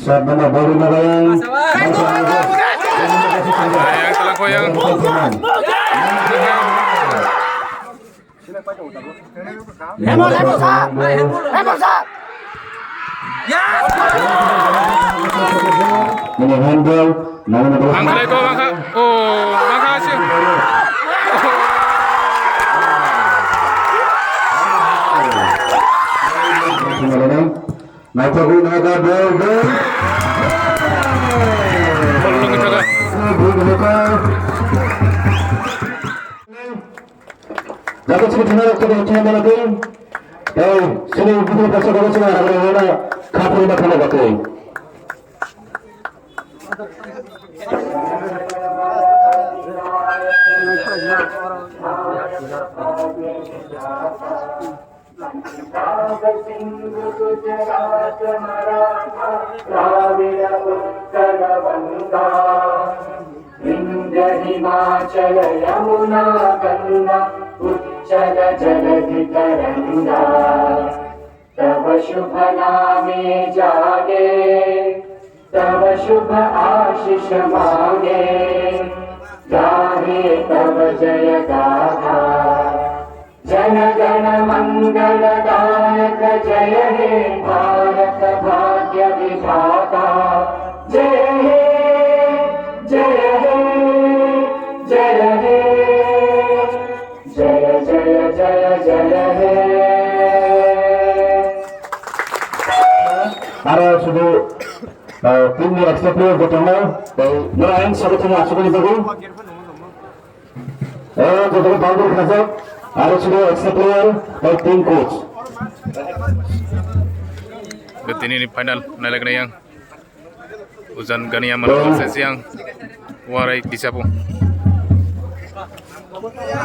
Sabana baru nagayang. Yang telah koyang. Handle. Angkat itu angkat. Oh, makasih. Naik pagi naga gol. Belum kita. Dapat sekitar waktu yang lagi. Sini video pasal kalau cuma ada kapal makan lagi. Himachal Yamuna Ganga उच्चल जलधि तरंगा तव शुभ नामे जागे तव शुभ आशीष मांगे गाहे तव जय गाथा जन गण मंगल दायक जय हे भारत भाग्य विधाता जय हे जय हे जय हे जय जय जय जय हे Ada sudah tim yang ekstra player bertemu. Nelayan satu tim masuk di bagu. Jadi bagus kerja. Ada sudah ekstra player dan tim coach. Betul ini final naik lagi yang Uzan Gania melawan sesi yang warai disapu.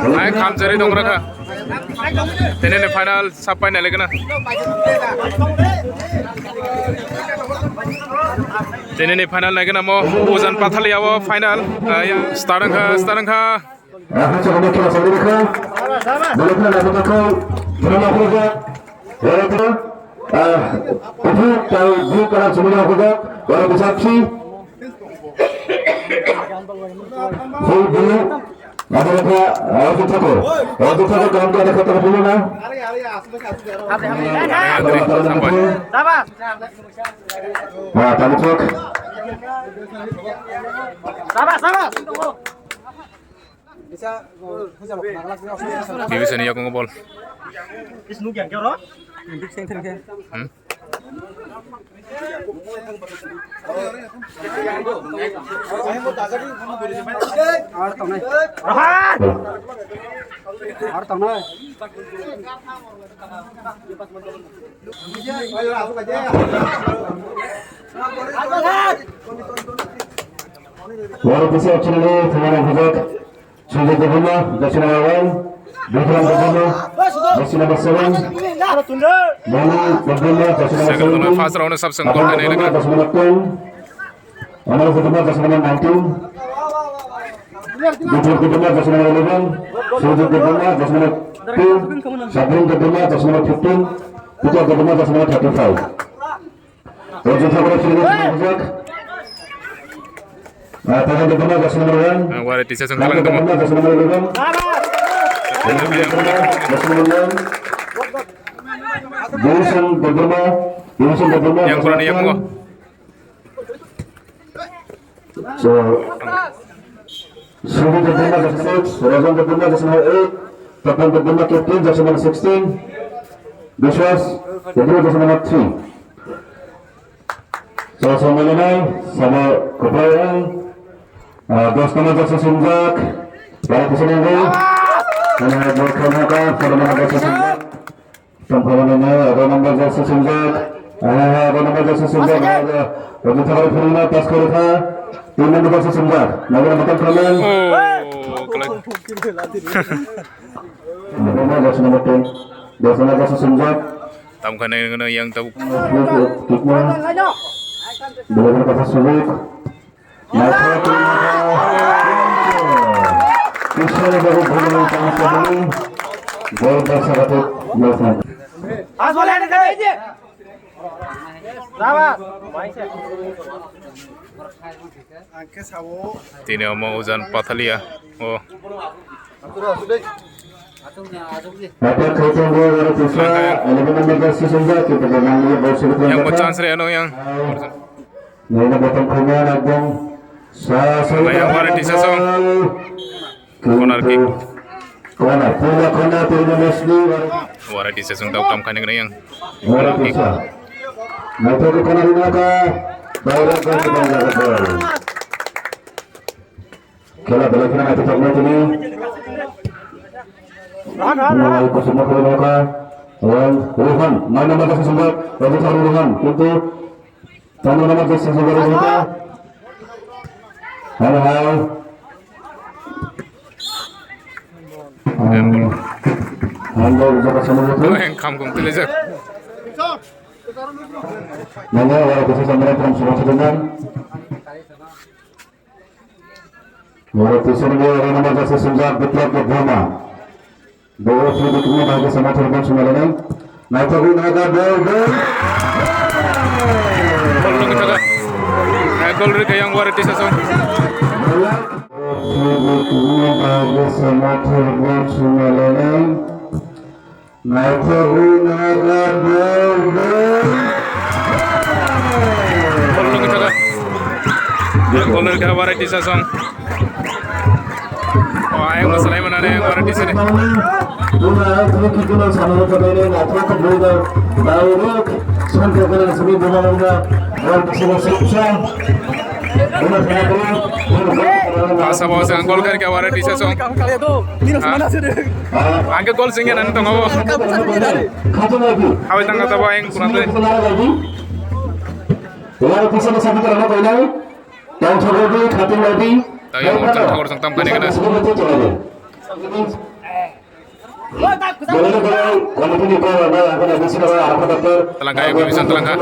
Naik kamjari dong mereka. Ini final sampai naik lagi na. Ini final naik na mau Uzan Pathali awo final. Starang ka. Aku coba kita sendiri kan. Boleh kita dapat kau. Berapa kerja? Berapa? Itu tahu bukan semua kerja. Kalau bisa sih. Full dulu. Ada apa? Aku takut. Aku takut kalau ada kata dulu na. Nah, kamu cek. Bisa nih aku ngobol. Walau bisa cili, teman hujat. Sudah berbunyi, Dasina Lawan, Bintang berbunyi, Dasina Basawan, Manu berbunyi, Dasina Basawan, Fast round sab senggol kan ini kan. Dasina 10, Amal berbunyi, Dasina 19, Bujur berbunyi, Dasina 11, Sujud berbunyi, Dasina 2, Sabrin berbunyi, Dasina 15, Putra berbunyi, Dasina 35. Wajib sabar sini teman hujat. Tangan berbunyi, Dasina 1. Warai di sesi kalang temu. Yang kurang yang mau. So, Suhu berbunyi dari 6, Razan berbunyi dari 8, Tapan berbunyi captain dari 16, Bishwas berbunyi dari 3. So, sama ini, sama kepercayaan, 10 nama jasa sunjak, balik ke sini ini, karena berkenakan pada nama jasa sunjak, tempat ini ada nama jasa sunjak, ada nama jasa sunjak, ada untuk terlalu perlu pas kerja. Tim yang berjasa sunjak, naga makan kalian. Oh, kelang. Nama jasa nama tim, nama jasa sunjak. Tamkan yang tahu. Tiknya, boleh berkata sulit. Naik Kisah baru berjalan tangan sebelum Gol dasar atau 9. Tini mau Uzan Patalia. Oh, yang mau chance ano yang. Yang variety sesong. Corner kick. Variety sesong daw tam kaning yang. Corner kick. Kela balik na ito tagmat ini. Ko semua ko maka. Ruhan, mana nama kasi sumbat, bagi tahu Ruhan, itu tamu nama kasi sumbat kita. Halo. Anda bisa sama itu? Yang kam kum telezak. Mana wala kasi sumbat from semua sebentar. Wala kasi nama kasi sumbat betul betul. Bawa sudah kena bagi sama terbang semalam. Naik lagi naga bol. Gol lagi jaga. Gol rika yang variety sesong. Bagi sama terbang semalam. Naik lagi naga bol. Gol lagi jaga. Gol rika variety sesong. Oh, ayam masalah mana ada yang variety sini. Dua kita sama ini atau kedua baru sampai ke sini belum orang semua siap. Asa bawa sang gol kan kawan di sesong. Angke gol singnya nanti tengah bawa. Awet tengah tahu yang kurang tu. Orang bisa sampai ke mana kau ini? Yang terlebih khatim lagi. Tahu yang orang sang tam kan yang ada. Telangka yang bisa telangka.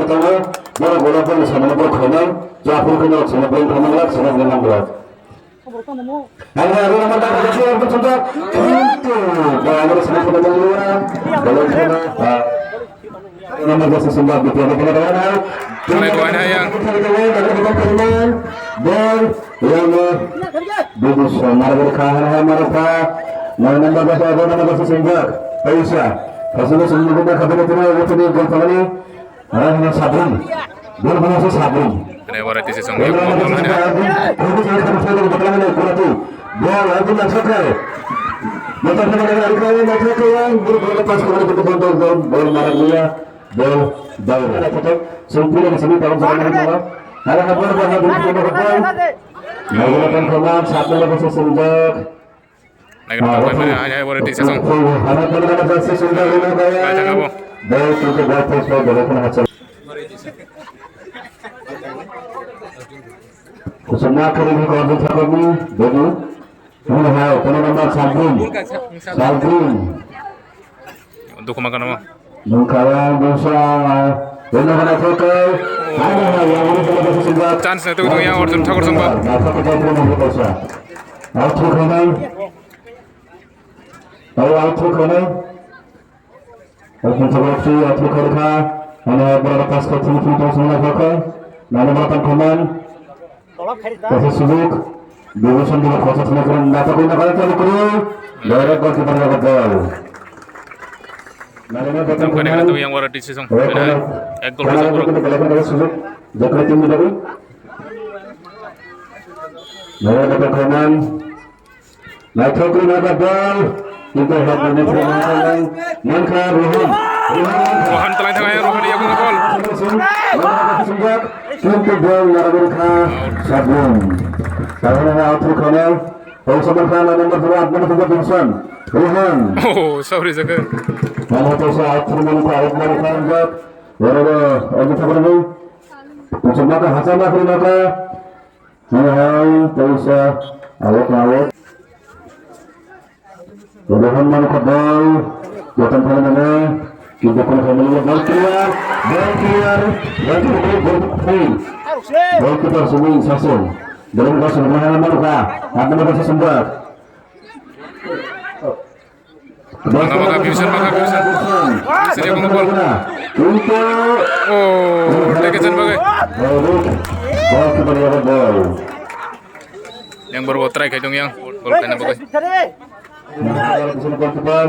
Nama bahasa apa nama bahasa Singkat? Aisyah. Kasih semua kita kata kita waktu ini gol kali. Nama Sabun. Gol bahasa Sabun. Kena variety sesong yang mau mana? Itu saya kan saya betul betul kuratu. Gol aku nak sakar. Mata mana ada kali nak sakar yang berlepas kepada betul betul gol marah dia. Gol daun. Ada foto sempurna di sini dalam zaman ini. Ada kabar bahwa betul betul. Menggunakan komat satu bahasa Singkat. Naik apa mana hanya variety sesong. Kaca kamu. Semua kering kalau kami baju. Ini nama Sabun. Sabun. Untuk makan apa? Mengkalang dosa. Benar benar foto. Chance itu yang orang takut sempat. Auto kanan. Kalau auto kanan. Auto terlalu auto kanan. Mana berapa pas kau tunggu semua pakai. Mana berapa kanan. Kasih subuk. Durusan juga kota semua keren. Dapat guna kali kali kru. Daerah kau kita dapat gol. Tam kena itu yang variety sesong. Gol sesong. Jaga tim dari. Mana dapat kanan. Naik kru dapat gol. Kita dapat menang. Mangka Ruhan. Rohan telah tengah yang Rohan dia gol. Untuk gol Narabirka Sabun. Karena auto kanan. Kalau sebentar nomor 2 nomor 3 Vincent. Ruhan. Oh, sorry jaga. Kalau saya auto nomor 4 nomor 4. Berada lagi terbaru. Semua hasil dari maka. Hai, terusah awak. Ruhan mana kabel. Buatan mana? Kita kena kembali bal keluar. Bal keluar semua sasul. Dalam kasus mana mereka? Apa mereka sempat? Maka Vincent. Sedia menggol. untuk Oh, overtaken bagai. ball keeper yang ball. Yang baru try kayak dong yang gol kena bagai. Di sini ball keeper.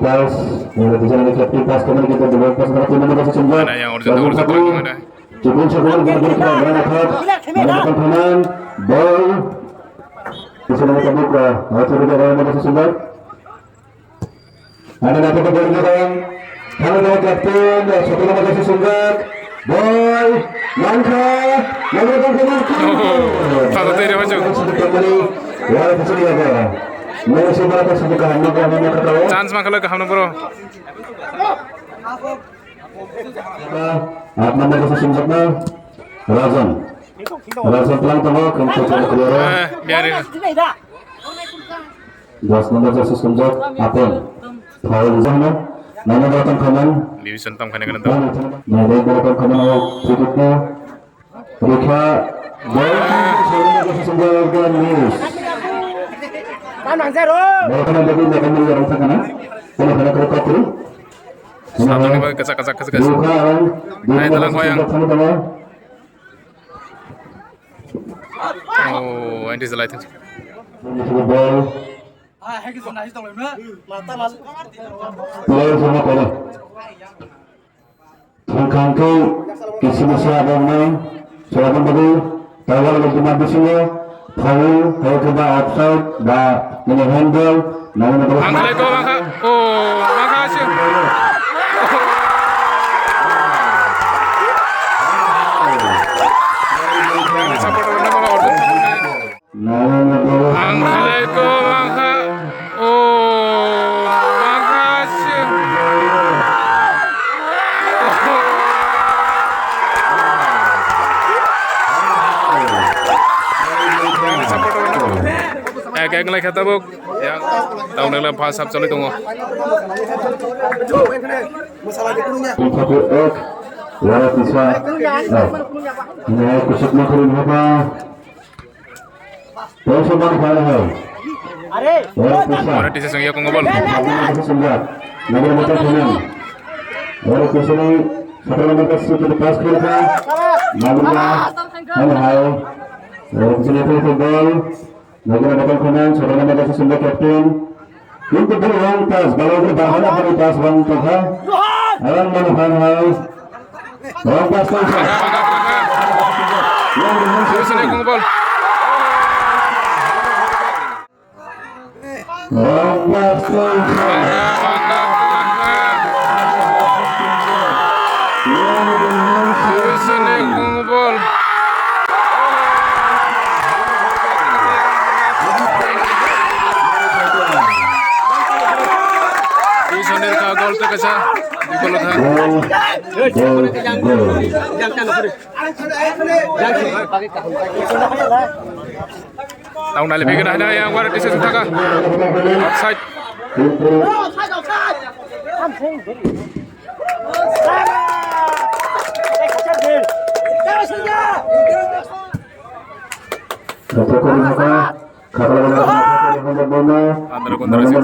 Pas, mulai di sana captain pas kembali kita di bawah pas berarti nomor 9. Mana yang horizontal ada? Cukup sebulan berburu kita berada hot, melakukan permainan ball. Di sana kita buka, masih ada nomor 9. Ada nanti kembali kita yang kalau dari kapten, satu nomor 9. Boy, langkah, melakukan permainan. Patut tidak masuk. Kembali, ya di sini ada. Masih berapa sebuah nomor ketawa. Chance mah kalau ke hamna bro. Nomor 9 Razan pelang tengah untuk keluar. Biarin. 10 nomor 9 Apel foul sana nomor datang kanan Division tam kena kena tam. nomor datang kanan berikutnya Rika bola nomor 9 dan News mereka menjadi mereka melihat sana kalau kena kereta Satu ni bagai kesak. Naik telang wayang. Oh, and is the light. Kisi masih ada main, silakan bagi tawar lagi mati sini, foul, saya coba outside, dah ini handle, nama terus. Angka leko angka. Oh, makasih. Assalamualaikum angka. Oh, makasih. Kayak ngelak kata buk, ya tahun dalam pas sabtu itu ngoh. Wala bisa. Ini kusuk makurin apa? Terus bang kaya hai. Wala bisa. Orang di sesungguhnya aku ngobol. Nabi macam kanan. Wala bisa ni satu nomor kasih kita pas kita. Nabi hai. Wala bisa ni itu ball. Nabi macam kanan. Satu nomor kasih sumber kapten. Untuk berulang tas. Kalau berbahan apa di tas bang kita? Alam manuhan hai. Orang pas tu. Terus ni aku ngobol. Orang pas tu. Terus ni aku ngobol. Terus ni ka gol tu kasa. Gol tu. Tahun lalu bikin ada yang warat di sisi tengah. Outside. Antara kontra situ.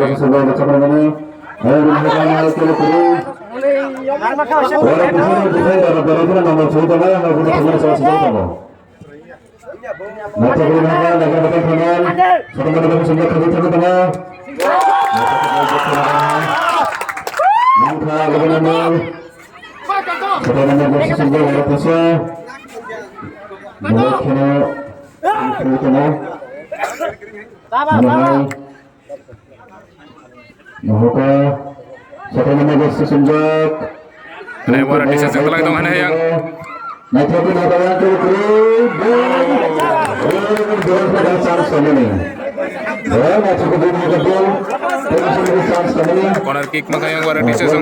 Kena warat di sisi tengah itu mana yang corner kick maka yang warat di sisi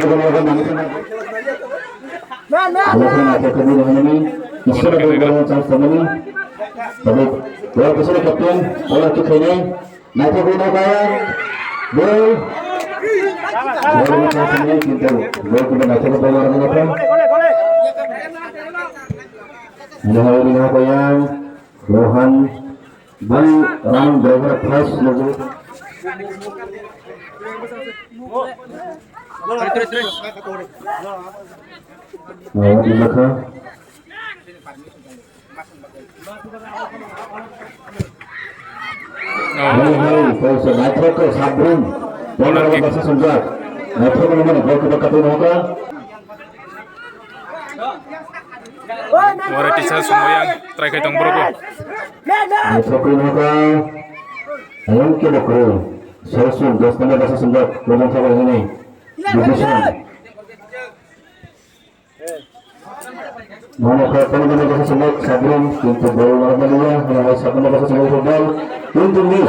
Rohan Bang Ram driver plus di belakang. Pausa Nitro ke Sabrin. Bola berasa sunjak. Nitro ke mana? Bola ke dekat Noka. Waretisa semua yang terakhir tong bro. Nitro ke Noka. Ayam ke Bokro. Sesuatu dasarnya berasa sunjak. Belum sampai ini. Division. Mana kalau mana berasa sunjak Sabrin untuk bola namanya. Yang satu berasa sunjak football. Untuk miss.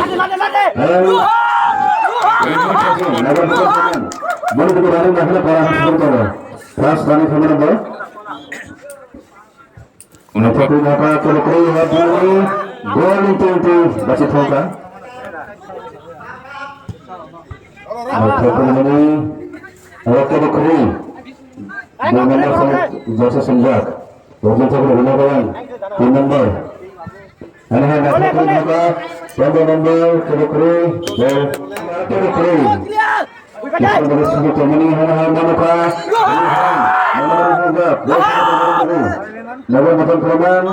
Baru kita balik dah para supporter. Pas tadi sama bola. Untuk maka kelukri hati gol itu baca foka. Untuk ini kelukri. Bagaimana jasa senjak. Wajib saya gunakan tim number. Anak kelukri maka number kelukri dan kelukri. Kita bersama teman-teman mana kah? Mana juga. Lawan macam teman.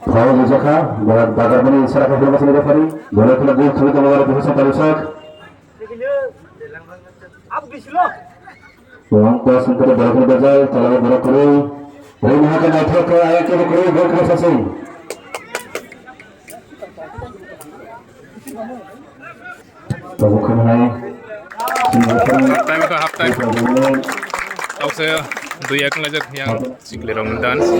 Kalau dijaka, bagar ini serah film masih ada hari. Boleh pula gol sulit mengawal proses tarusak. Uang kuas untuk berlaku bajai, kalau berlaku. Ini akan naik ke ayat kelukri gol kemasasing. Half time. Tahu saya untuk yang ngajak yang siklerong dance.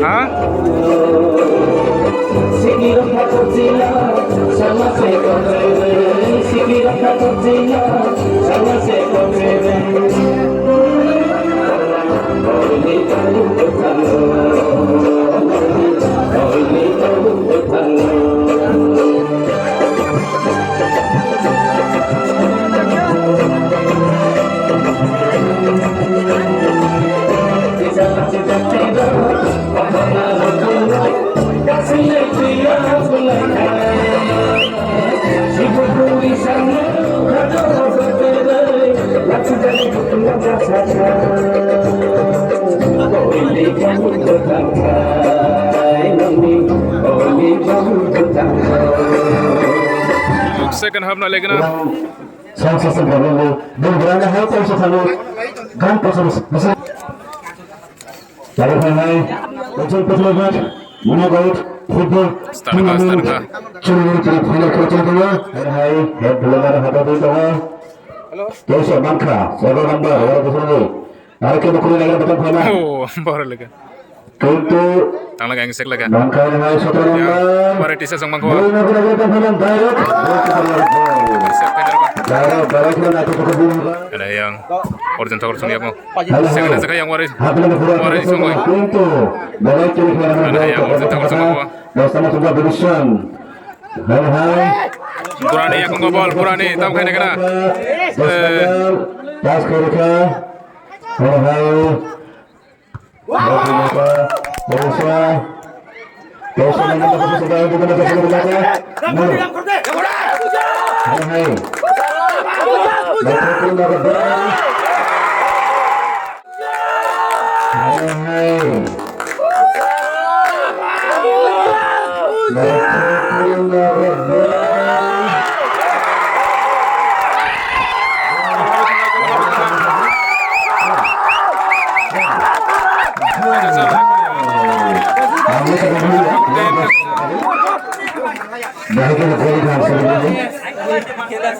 Hah? Second half na lagi na. Sang season baru dan berada hal terus selalu kan terus masih. Lalu hai, betul betul banget. Menurut football. Start ka. Cuma kita final kerja dua. Hai, head belum ada hadapi dua. Terus Bangka, server number, orang betul. Hari ke buku lagi betul final. Oh, baru lagi. Untuk Tang lagi yang lagi. Bangka yang satu number. Waretisa sang mangko. Ada yang origin takor sungi ako. Second sa yang waris. Waris sungi. Ada yang origin takor sungi ako. Purani akong gobol, Purani tam kene kana. Pas kerja.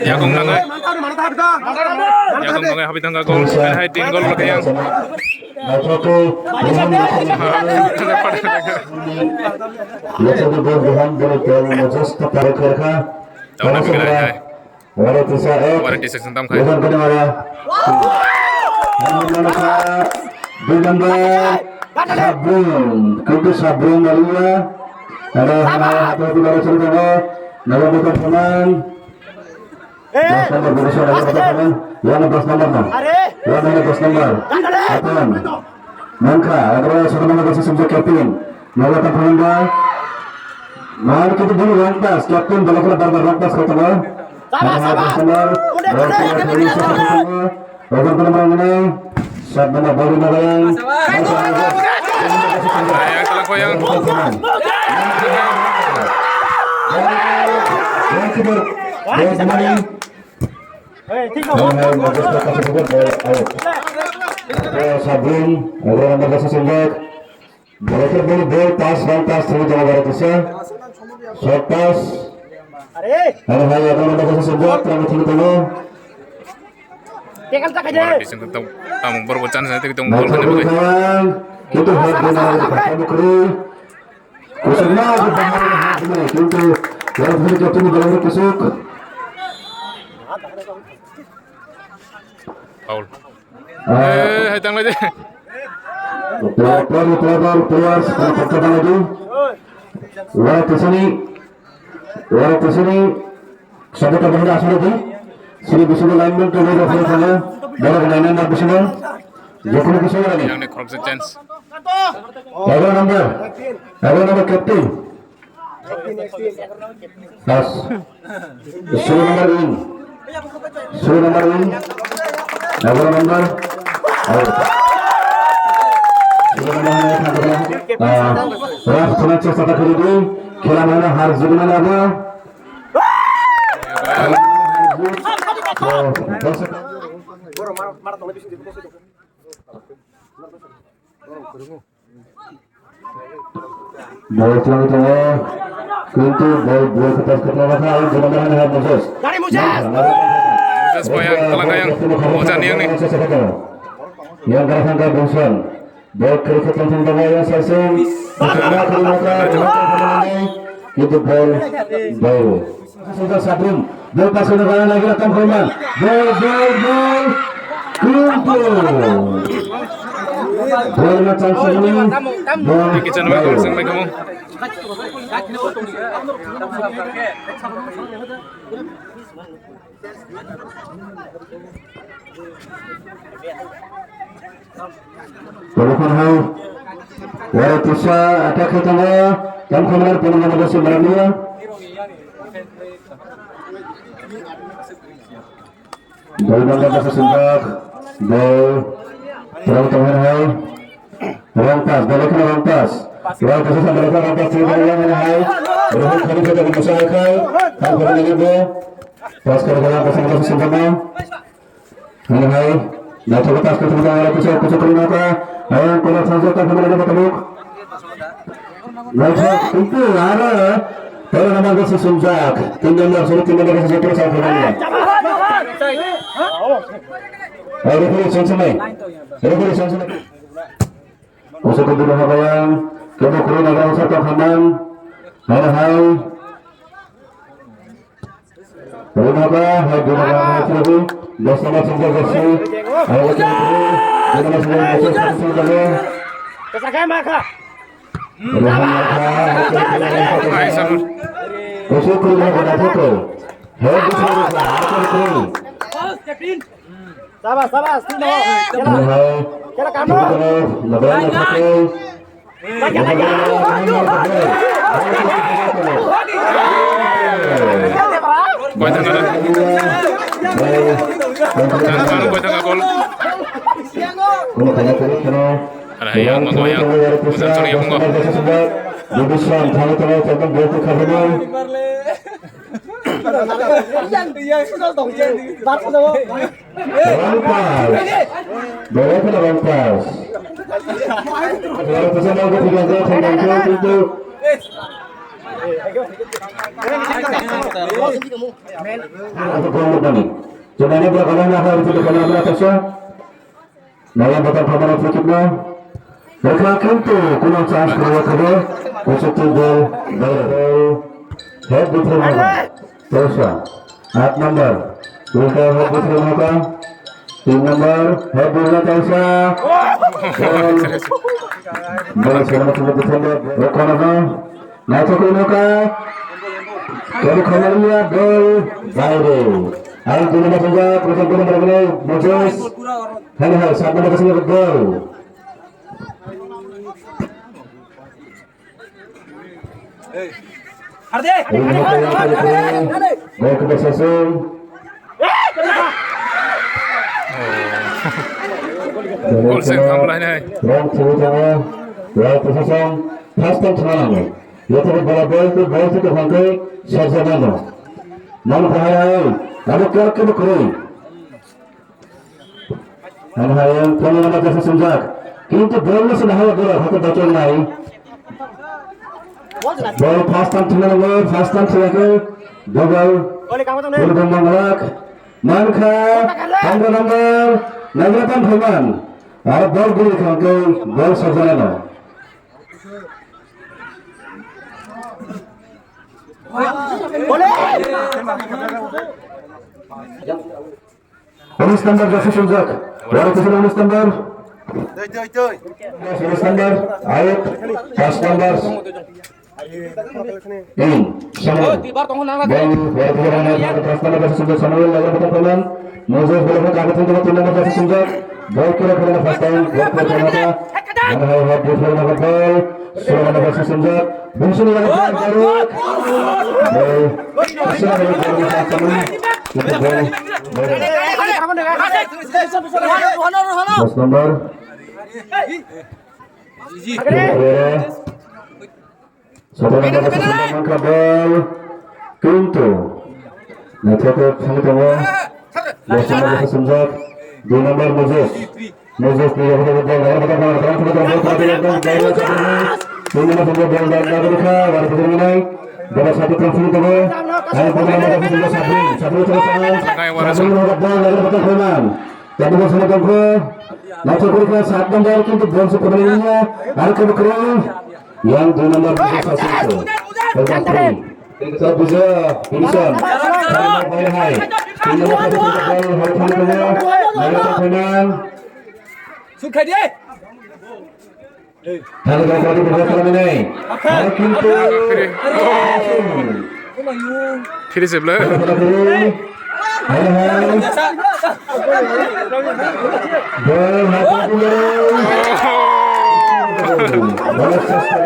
Yakong nangay. Yakong nangay habis tangga gol. Hai tin gol lagi yang. Tahu nak kira Warat Israel. Warat di seksi tam kai. Bukan kena marah. Namun Bimanda Sabrun, kudu Sabrun Malia. Ada hati-hati dari cerita. Nama bukan teman. Belas nomor berusia dari teman. Yang 12 nomor mah. Yang 12 nomor. Atan. Mangka, ada sudah nama kasih subjek kapten. Nama teman dah. Mari kita dulu lantas, kapten balik barbar lantas kata bah. Saat mana baru yang Telah koyang. Sabun, ada nomor kasih sembak. Berakhir dulu ball pass, one pass terus jalan Warat Israel. Short pass. Ada nomor kasih sembak, terang tulu. Warat di seksi tam tamung berbocan nanti kita Nah, unggul kan bagai. kita harus kamu kru. Kusuknya di bahaya ini, kita yang beri ketemu dalam kusuk. Paul. Hajang lagi. Keluar seperti lagi. Warat ke sini. Sampai ke bawah asal lagi. Sini bisa lineman ke bawah sana. Baru lineman nak bisa. Joko bisa lagi. Yang ni cross chance. Ada nomor kapten. Pas. Suruh nomor ini. Ada nomor. Raf punya cesta tak kiri. Kira mana harus jadi mana apa? Bola celana tengah, pintu bola kertas ketelawatan, mudah-mudahan ada Moses. Moses koyang telah kayang. Bocan yang ni. Yang gerakan ke Bungsuan, bola kertas tengah yang sasing, berkena kelimatan, itu bola baru. Sudah Sabrun, bola pas kedengaran lagi datang ke rumah, bola, kumpul. Bola macam sini, bola Kita nak gol sing mai kamu. Walaupun hal Warat Israel ada ketemu dan kemudian penonton bersih berani. Dari bangga bahasa sembak, bol terang tengah hal, rampas, balik ke rampas. Warat Israel mereka rampas tidak yang hal, berhubung kali kita dimusahakan, hal kemudian itu pas kerja bahasa sembak. Hal nah coba tas ketemu Warat Israel pucuk kelima ayam kolam saja tak kemudian ada ketemu. Nah itu ada kalau nama kasih sembak, tinggal suruh tinggal kasih sembak sampai mana. Referee Samsonai. Usai kedua yang kedua kru negara satu kanan. Hai. Berapa? Hai dua lagi. Bersama sembah bersih. Ayo kita kru. Dengan sembah bersih sembah. Kesakai maka. Hai Sabrun. Usai kru negara satu. Hai kru. Sabar, sini. Kira kamu. Koy tengah dah. Jangan koy tengah gol. Ada yang menggoyang. Bukan sorry yang menggoyang. Sebenarnya belakangan akan itu depan atasnya. Dalam batang pameran sedikitnya. Mereka kentu kuno chance kedua usut gol head diterima. Terusnya 8 number Ulta Habib Ramaka 3 number Habibullah Taisa bola selamat untuk defender Rokonono Nacho Kunoka Jadi kembali gol Baire Ayo dulu saja proses gol berbeda Moses hal-hal saat nomor kesini gol Gol ke Besasung Gol sen kamlah ini. Gol sebutnya Gol Besasung Pastel Tangan Yaitu bola bola itu bangkai Sarjana Namun bahaya Lalu ke Bukuri hal-hal kamu nama jasa sunjak কিন্তু bola sudah hawa bola Hati bacaan naik Ball pass time to number, pass time to double. Gol Bangmalak, Manka, number, Nagratan Bhaman. Ada ball gol ke ball Sarjana. Unis number jasa sunjak. Baru kesana unis number. Unis number, Ayat, pass number. Ini Samuel dan warga transfer dari Sunjak Samuel lalu berteman Moses berapa kali tengah timnas dari Sunjak ball kira kira first time ball kira kira dan hal di dalam ball selama dari Sunjak bungsu yang baru sudah dari Samuel itu ball Satu nomor kesempatan mengkabel Pintu Nacoket sang tawa Bersama jasa sunjak 2 nomor Moses Moses di bawah bawah bawah bawah bawah bawah bawah bawah bawah yang 2 nomor itu Tergantung Kita bisa Pinson Hai Tim nomor 1 Sukai dia. Kalau kali berapa ini Kalau pintu Kiri sebelah. Hai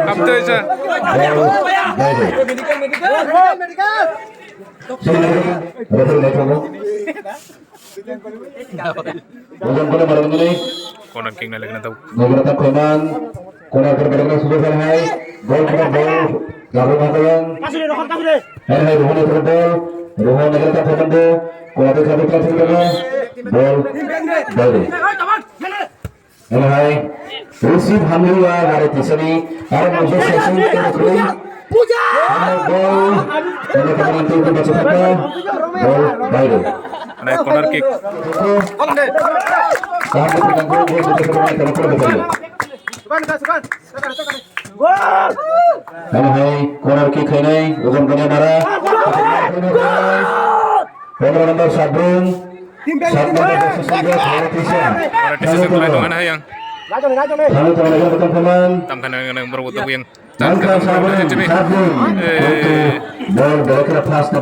Kapten aja. Konan king na lagi na tahu. Nagratap Konan Konan berbeda sudah selesai gol lalu mengatakan hai Rohan itu gol Rohan nagratap Konan Konan itu satu kelas kedua gol dari hai receive hamilwa dari sini ada musuh sesi kedua puja gol ini kemudian tim baca kata gol dari Naik corner kick. sampai dengan gol sudah bermain dalam pertandingan hai corner kick ini ujung kena marah nomor Sabrun Sabrun sesungguhnya Para di sisi mulai dengan yang Lalu teman-teman berteman tamkan yang berbut yang Mangka Sabrun Bol kira pas na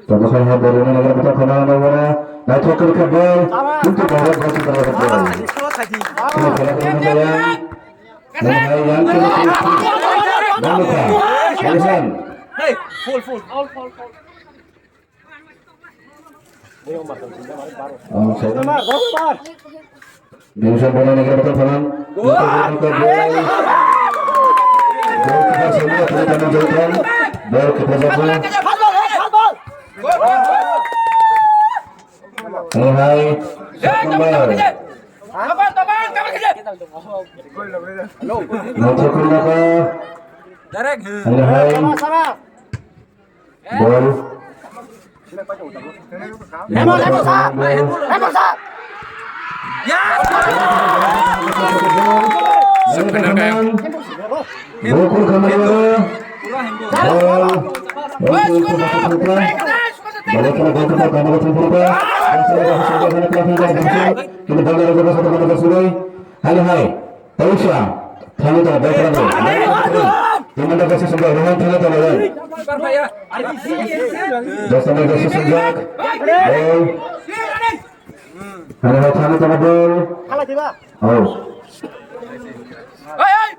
Contohnya baru ini negara betul kena negara Nacho ke bol untuk bawa bol ke bol yang Mangka Alisan Full. Diusaha bola negara betul kanan. Gol kita semua kita menjauhkan. Gol kita satu. Hai. Nomor. Masuk ke belakang. Hai. Gol. Sebenarnya Bukul kamera. Gol. Balik ke gol keempat nomor 23. Kini bola dari satu nomor sudah. Hai. Tausya. Kali itu baik lagi. Tim anda kasih sebelah Rohan kali itu lagi. Dasar kasih sebelah. Gol. Hai kali itu gol. Kalah tiba. Oh.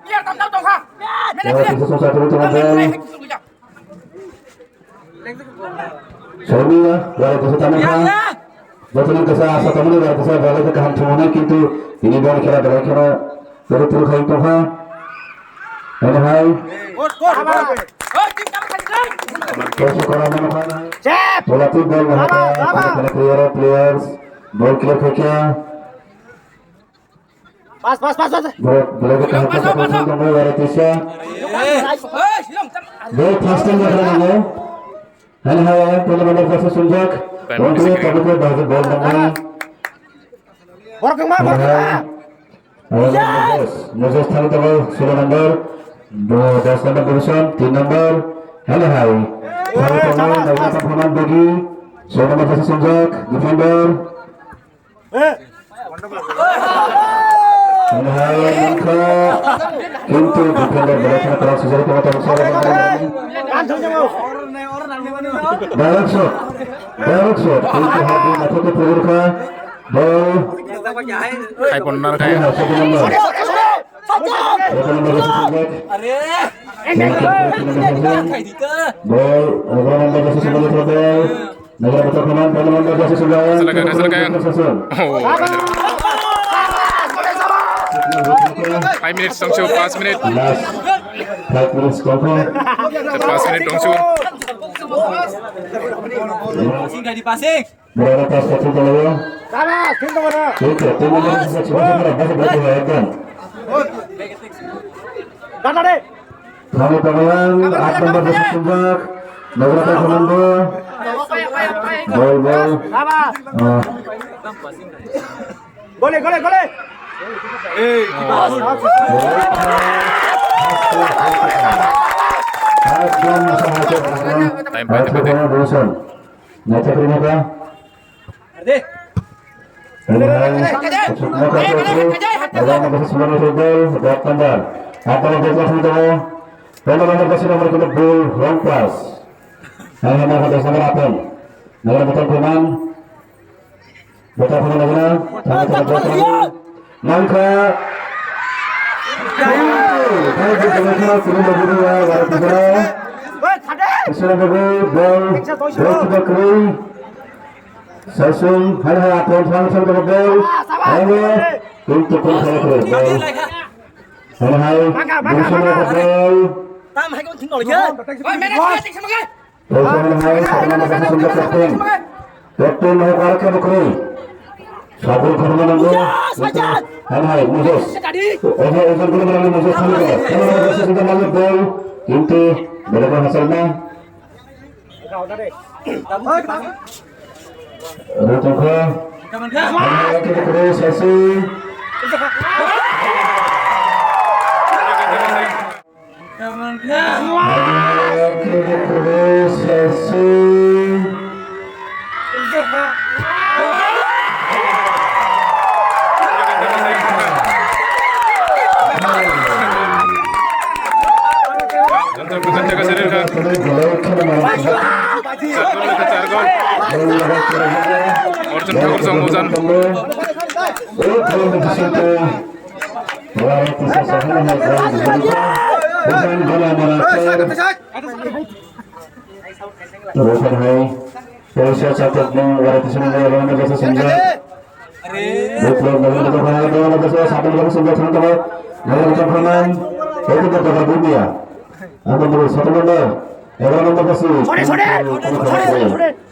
Biar tahu dong ha. Ya, itu satu itu gol. Soalnya dari kesulitan betul kesah satu menit dari kesah balik ke hancurannya কিন্তু ini baru kira dari terus hai toha hai terus sekarang mana Cep. bola tuh ball mana players ball clear keknya Pas. bola ke hancuran kamu dari Tisha ball fasting mana hai bola nomor 10 sunjak untuk kamu bahasa ball mana Borong mah. Moses thani tawal 16 number 10 number position 3 number hai thani tawal naga performance bagi 16 number posisi sunjak defender hai maka কিন্তু defender berhasil keras sejauh ke atas direct shot কিন্তু হাতে মাথাতে প্রবর্খা ball Kai pernah kayak oh 5 minutes dong su 5 menit 5 minutes koko 5 menit dong su Enggak dipasing. berada pas kecil dulu Kalah, tim mana? oke tim nomor 1 coba bahasa berapa Kalah deh. kami tangan 8 nomor posisi sunjak nomor komando ball Sama. Gole. time pati Naca terima ka? Ada nomor 9 Rubel, buat tandar. Apa yang terjadi itu? Kalau nomor kasih nomor kita bull long pass. Hanya nomor nomor apa? Nomor betul kuman. Betul kuman lagi. Sangat betul. Mangka. Hai kita turun dulu ya, baru kita. Sudah ball kita kiri. Sesung hari apa langsung ke ball. Ayo untuk kiri. Hai bersama ke ball. Tam hai con thính nổi chưa? Ôi mẹ này thích xem cái. Hai sama kasih sunjak kapten. Kapten mau ke kiri. Sabur korban dulu. Hai Moses. Izin dulu melalui Moses dulu. Kalau Moses sudah lalu ball, itu berapa hasilnya? Rutuka. Kita terus sesi. Kita terus sesi. jaga sendiri kan satu kita 4 gol Orchun Thakur sang Ozan Satu nomor 11 kasih.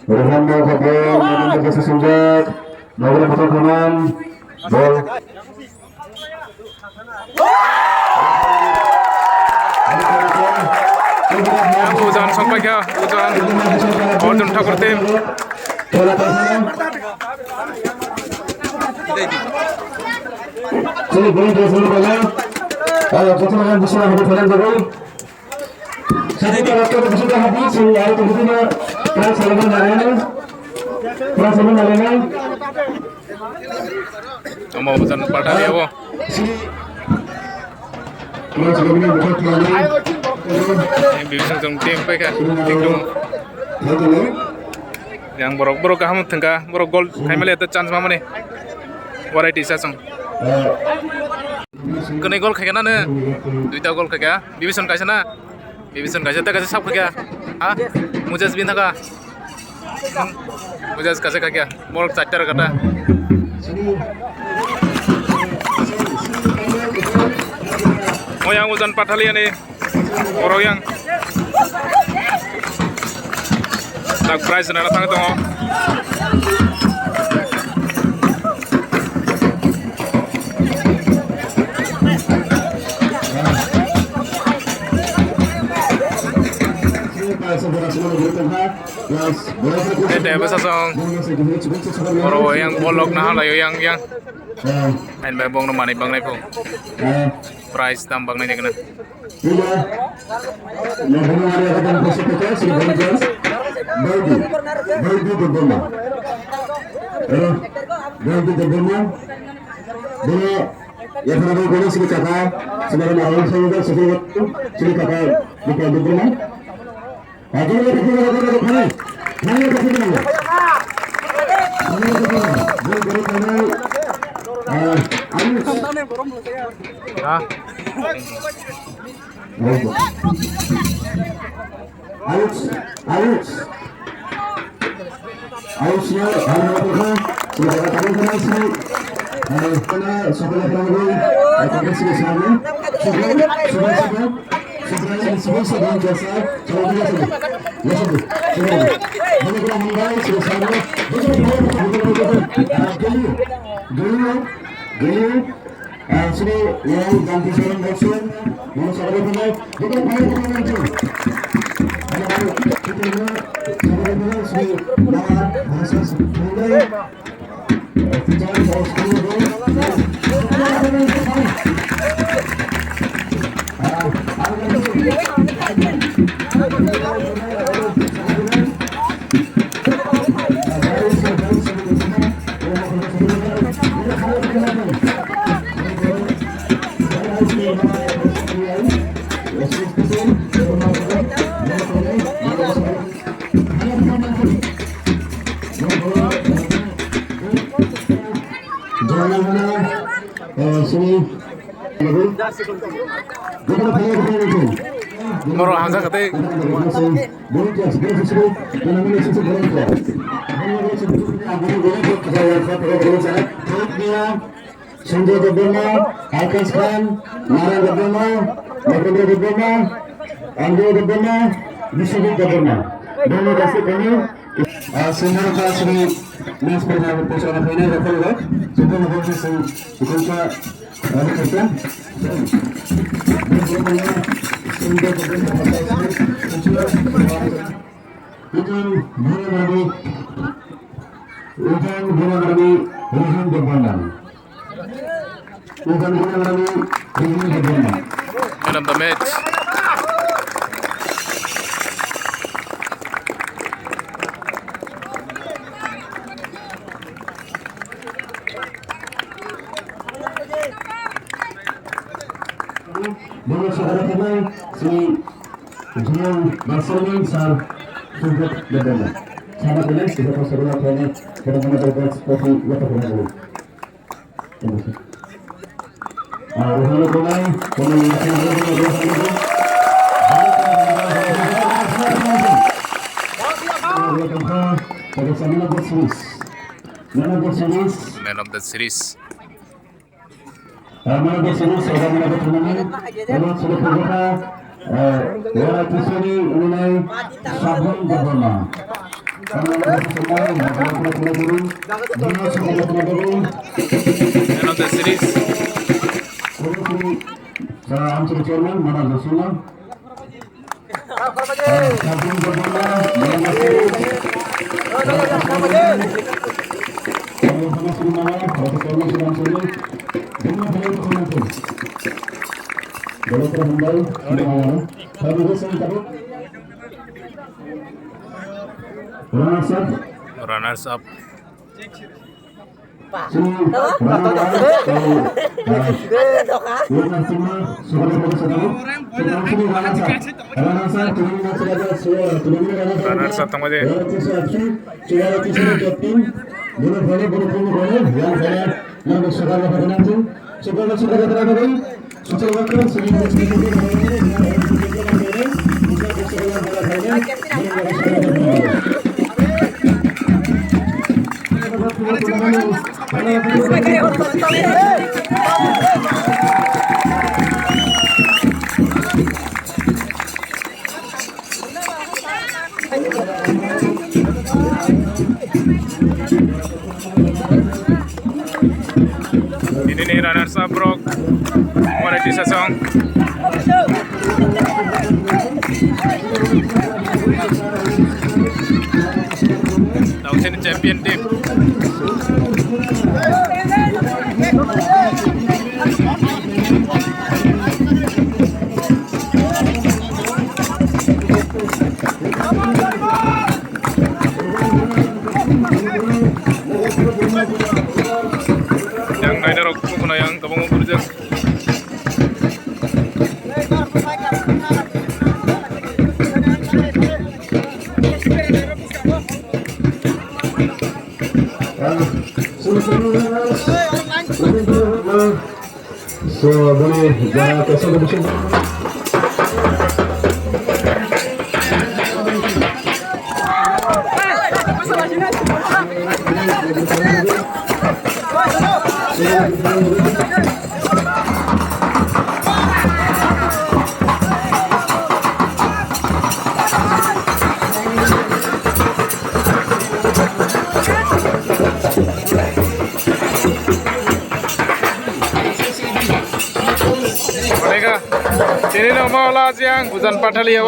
Berhan mau ke gol, nomor kasih sunjak. Nomor betul kanan. Gol. Ozan sampai ke Ozan Orchun Thakur tim Sini boleh dia sini boleh. Ayo kita makan bersama dengan kalian dulu. Sini waktu sudah habis, hari tentunya Pras Salman Narayana. Pras Salman Narayana. Mau pesan Patali ya, Bo. Sini. Pras Salman Narayana. Ini bisa tim PK. Yang borok kamu tengah borok gol kami lihat chance mama nih. Variety sesong. Kene gol kaya na duita gol kaya Bibison kaisa na Bibison kaisa ta kaisa sab kaya ha Mujaz bin thaka Mujaz kaisa kaya bol chatter kata moyang Uzan Patali ani orang yang tak prize na tang tongo Dapat sasong orang yang bolok nah lah yang main bang nomor ni bang lepo price tambang ni kena yang mana boleh sini kakak sebenarnya awal saya sudah sini kakak bukan berbeda. Aja kita Moro hangsa kate Sanjay Debbana, Akash Khan, Nara Debbana, Nagendra Debbana, Andrew Debbana, Vishnu Debbana. Dono dasi kami semua kasih mas pertama pesona final level loh. Semua orang sih ikunca ada kerja. man of the match. Dengan saudara kami si Jiang Marcelin Sar Sujat Bedana. Sama dengan kita saudara kami benar-benar berbuat seperti yang terlalu. Rohani Kumai, Man of the series. Man of the series. आमचे chairman मला जोशीला runners up. Runners up tangmade. Ini nih runners up bro. Monetisasi. Tahu sini champion team. Yang naik darok kuna yang kabung berjang. So boleh jangan kesal bersih. Mereka sini nomor lah siang hujan padali ya,